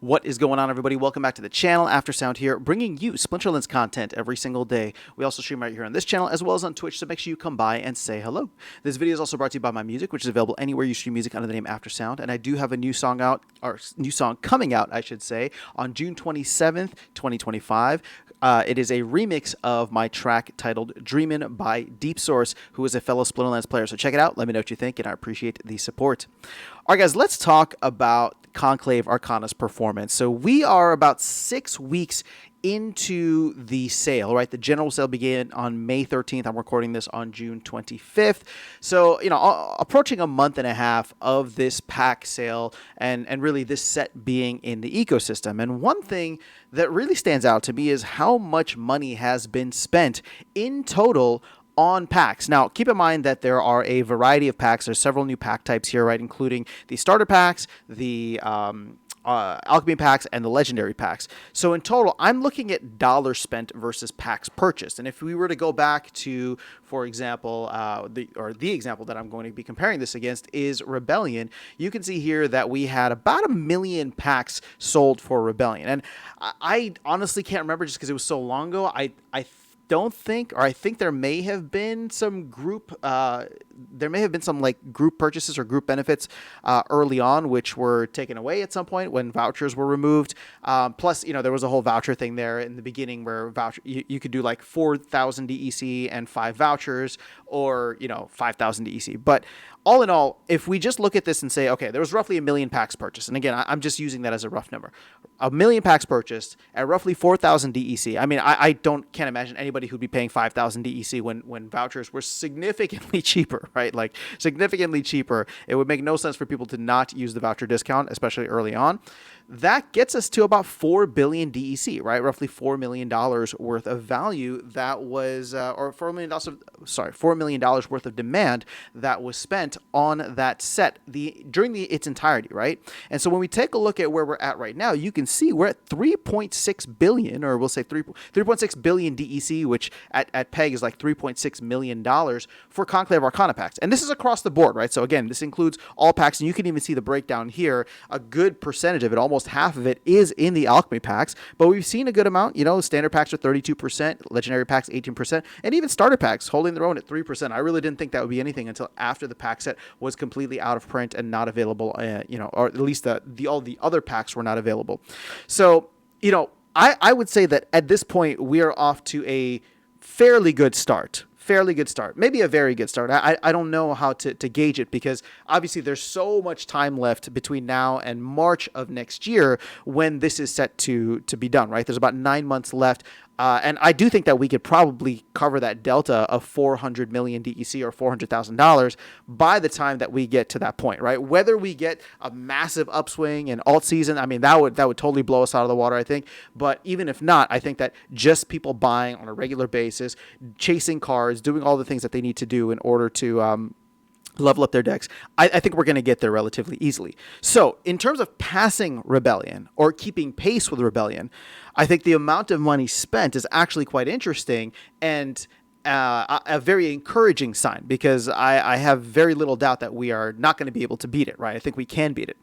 What is going on, everybody? Welcome back to the channel. Aftersound here, bringing you Splinterlands content every single day. We also stream right here on this channel as well as on Twitch, so make sure you come by and say hello. This video is also brought to you by my music, which is available anywhere you stream music under the name Aftersound. And I do have a new song out, or new song coming out, I should say, on June 27th, 2025. It is a remix of my track titled Dreamin' by Deep Source, who is a fellow Splinterlands player. So check it out. Let me know what you think, and I appreciate the support. All right, guys, let's talk about Conclave Arcana's performance. So we are about 6 weeks into the sale, right? The general sale began on May 13th. I'm recording this on June 25th. So, approaching a month and a half of this pack sale and really this set being in the ecosystem. And one thing that really stands out to me is how much money has been spent in total on packs. Now, keep in mind that there are a variety of packs. There's several new pack types here, right? Including the starter packs, the alchemy packs, and the legendary packs. So in total, I'm looking at dollars spent versus packs purchased. And if we were to go back to, for example, the example that I'm going to be comparing this against is Rebellion, you can see here that we had about 1 million packs sold for Rebellion. And I honestly can't remember just because it was so long ago. I think there may have been some group group purchases or group benefits early on, which were taken away at some point when vouchers were removed. Plus, there was a whole voucher thing there in the beginning where you could do like 4,000 DEC and 5 vouchers, or 5,000 DEC. But all in all, if we just look at this and say, okay, there was roughly 1 million packs purchased, and again, I'm just using that as a rough number. 1 million packs purchased at roughly 4,000 DEC. I mean, I can't imagine anybody who'd be paying 5,000 DEC when vouchers were significantly cheaper, right? Like significantly cheaper. It would make no sense for people to not use the voucher discount, especially early on. That gets us to about 4 billion DEC, right? Roughly $4 million worth of value that was, or $4 million worth of demand that was spent on that set during its entirety, right? And so when we take a look at where we're at right now, you can see we're at 3.6 billion, or we'll say 3.6 billion DEC, which at PEG is like $3.6 million for Conclave Arcana packs. And this is across the board, right? So again, this includes all packs, and you can even see the breakdown here. A good percentage of it, almost half of it, is in the alchemy packs, but we've seen a good amount. Standard packs are 32%, legendary packs 18%, and even starter packs holding their own at 3%. I really didn't think that would be anything until after the pack set was completely out of print and not available, or at least all the other packs were not available. So, I would say that at this point we are off to a fairly good start. Maybe a very good start. I don't know how to gauge it, because obviously there's so much time left between now and March of next year when this is set to be done, right? There's about 9 months left. And I do think that we could probably cover that delta of 400 million DEC or $400,000 by the time that we get to that point, right? Whether we get a massive upswing in alt season, I mean, that would totally blow us out of the water, I think. But even if not, I think that just people buying on a regular basis, chasing cards, doing all the things that they need to do in order to level up their decks, I think we're going to get there relatively easily. So in terms of passing Rebellion or keeping pace with Rebellion, I think the amount of money spent is actually quite interesting and a very encouraging sign, because I have very little doubt that we are not going to be able to beat it, right? I think we can beat it.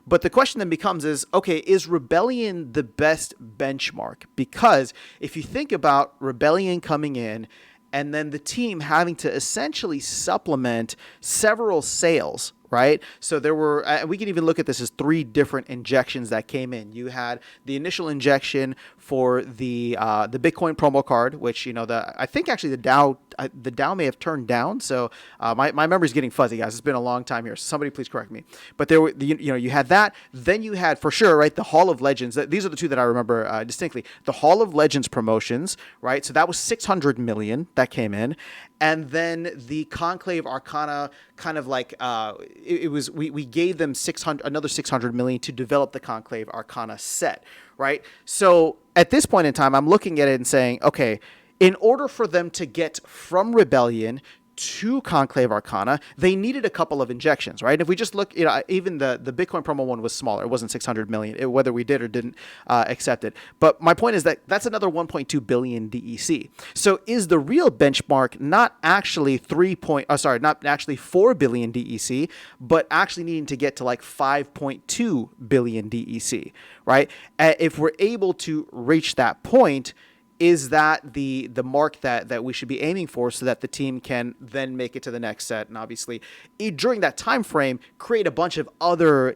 But the question then becomes is Rebellion the best benchmark? Because if you think about Rebellion coming in and then the team having to essentially supplement several sales, right? So there were, we can even look at this as 3 different injections that came in. You had the initial injection for the Bitcoin promo card, which I think actually the DAO may have turned down. So my memory's getting fuzzy, guys. It's been a long time here. So somebody please correct me. But there were you had that. Then you had for sure, right, the Hall of Legends. These are the 2 that I remember distinctly. The Hall of Legends promotions, right? So that was 600 million that came in. And then the Conclave Arcana kind of like we gave them another 600 million to develop the Conclave Arcana set, right? So at this point in time, I'm looking at it and saying, okay, in order for them to get from Rebellion to Conclave Arcana, they needed a couple of injections, right? If we just look, even the Bitcoin promo one was smaller. It wasn't 600 million, whether we did or didn't accept it. But my point is that that's another 1.2 billion DEC. So is the real benchmark not actually 4 billion DEC, but actually needing to get to like 5.2 billion DEC, right? If we're able to reach that point, is that the mark that we should be aiming for, so that the team can then make it to the next set, and obviously during that time frame create a bunch of other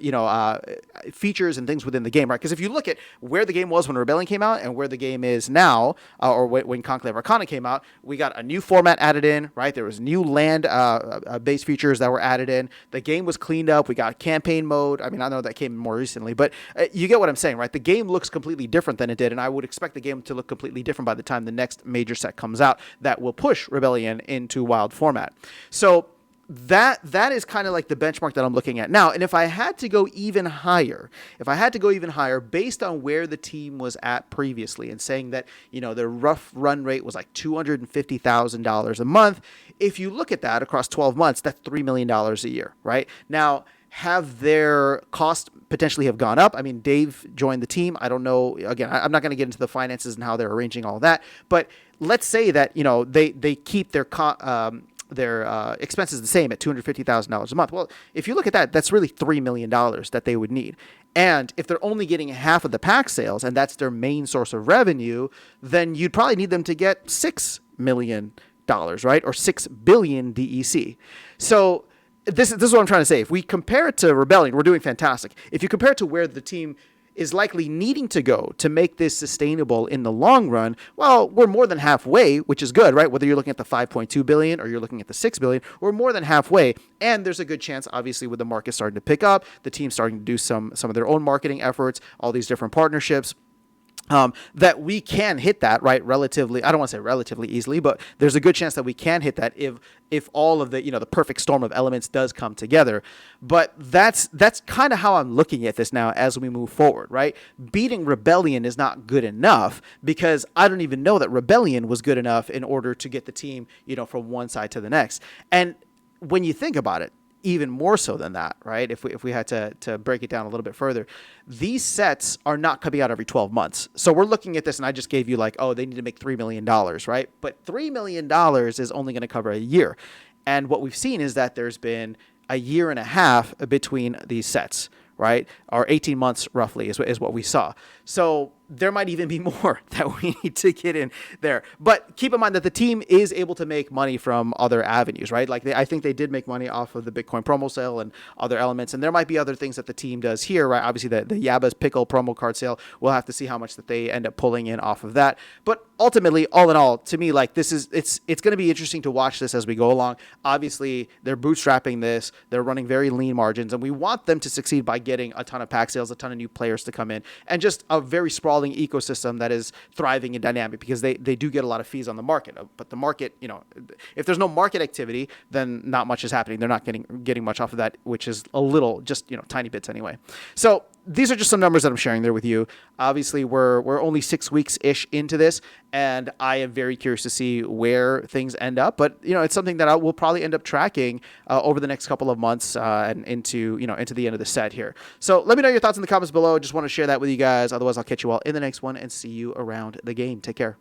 features and things within the game, right? Because if you look at where the game was when Rebellion came out and where the game is now, or when Conclave Arcana came out, we got a new format added in, right? There was new land based features that were added in. The game was cleaned up. We got campaign mode. I mean, I know that came more recently, but you get what I'm saying, right? The game looks completely different than it did, and I would expect the game to look completely different by the time the next major set comes out that will push Rebellion into wild format. So that is kind of like the benchmark that I'm looking at now. And if I had to go even higher, based on where the team was at previously, and saying that, their rough run rate was like $250,000 a month, if you look at that across 12 months, that's $3 million a year, right? Now, have their cost potentially have gone up? I mean, Dave joined the team. I don't know. Again, I'm not going to get into the finances and how they're arranging all that. But let's say that they keep their expenses the same at $250,000 a month. Well, if you look at that, that's really $3 million that they would need. And if they're only getting half of the pack sales, and that's their main source of revenue, then you'd probably need them to get $6 million, right? Or 6 billion DEC. So this is what I'm trying to say. If we compare it to Rebellion, we're doing fantastic. If you compare it to where the team is likely needing to go to make this sustainable in the long run, well, we're more than halfway, which is good, right? Whether you're looking at the 5.2 billion or you're looking at the 6 billion, we're more than halfway. And there's a good chance, obviously, with the market starting to pick up, the team starting to do some of their own marketing efforts, all these different partnerships, that we can hit that, right, relatively, I don't want to say relatively easily, but there's a good chance that we can hit that if all of the, the perfect storm of elements does come together. But that's kind of how I'm looking at this now as we move forward, right? Beating Rebellion is not good enough, because I don't even know that Rebellion was good enough in order to get the team, from one side to the next. And when you think about it, even more so than that, right? If we had to break it down a little bit further, these sets are not coming out every 12 months. So we're looking at this, and I just gave you like, oh, they need to make $3 million, right? But $3 million is only going to cover a year. And what we've seen is that there's been a year and a half between these sets, right? Or 18 months roughly is what we saw. So there might even be more that we need to get in there. But keep in mind that the team is able to make money from other avenues, right? Like I think they did make money off of the Bitcoin promo sale and other elements. And there might be other things that the team does here, right? Obviously the Yabba's Pickle promo card sale, we'll have to see how much that they end up pulling in off of that. But ultimately, all in all, to me, like it's going to be interesting to watch this as we go along. Obviously, they're bootstrapping this. They're running very lean margins, and we want them to succeed by getting a ton of pack sales, a ton of new players to come in, and just a very sprawling ecosystem that is thriving and dynamic, because they do get a lot of fees on the market. But the market, if there's no market activity, then not much is happening. They're not getting much off of that, which is a little, just tiny bits anyway. So these are just some numbers that I'm sharing there with you. Obviously, we're only 6 weeks-ish into this, and I am very curious to see where things end up. But it's something that I will probably end up tracking over the next couple of months and into the end of the set here. So let me know your thoughts in the comments below. Just want to share that with you guys. Otherwise, I'll catch you all in the next one and see you around the game. Take care.